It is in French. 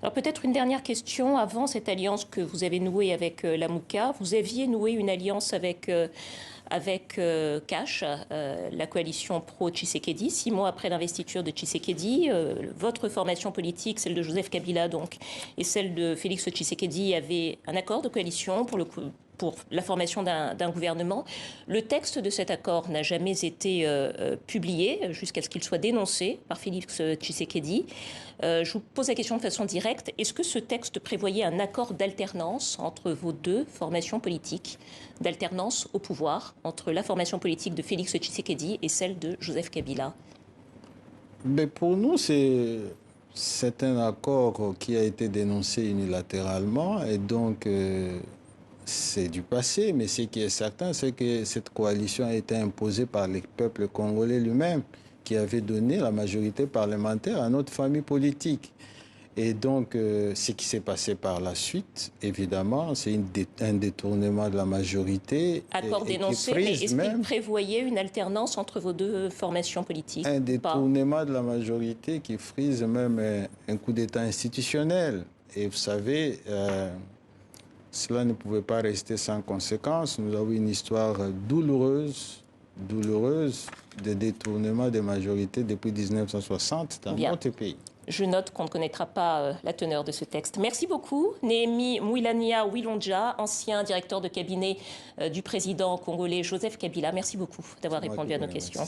Alors peut-être une dernière question. Avant cette alliance que vous avez nouée avec la Mouka, vous aviez noué une alliance avec CASH, la coalition pro-Tshisekedi, 6 mois après l'investiture de Tshisekedi. Votre formation politique, celle de Joseph Kabila donc, et celle de Félix Tshisekedi avaient un accord de coalition pour la formation d'un gouvernement. Le texte de cet accord n'a jamais été publié jusqu'à ce qu'il soit dénoncé par Félix Tshisekedi. Je vous pose la question de façon directe. Est-ce que ce texte prévoyait un accord d'alternance entre vos deux formations politiques, d'alternance au pouvoir, entre la formation politique de Félix Tshisekedi et celle de Joseph Kabila? Mais pour nous, c'est un accord qui a été dénoncé unilatéralement et donc c'est du passé. Mais ce qui est certain, c'est que cette coalition a été imposée par le peuple congolais lui-même qui avait donné la majorité parlementaire à notre famille politique. Et donc, ce qui s'est passé par la suite, évidemment, c'est un détournement de la majorité. Accord dénoncé, mais est-ce qu'il prévoyait une alternance entre vos deux formations politiques? Un détournement de la majorité qui frise même un coup d'État institutionnel. Et vous savez, cela ne pouvait pas rester sans conséquence. Nous avons une histoire douloureuse de détournement des majorités depuis 1960 dans notre pays. Je note qu'on ne connaîtra pas la teneur de ce texte. Merci beaucoup, Néhémie Mouilania Wilonja, ancien directeur de cabinet du président congolais Joseph Kabila. Merci beaucoup d'avoir répondu à nos questions.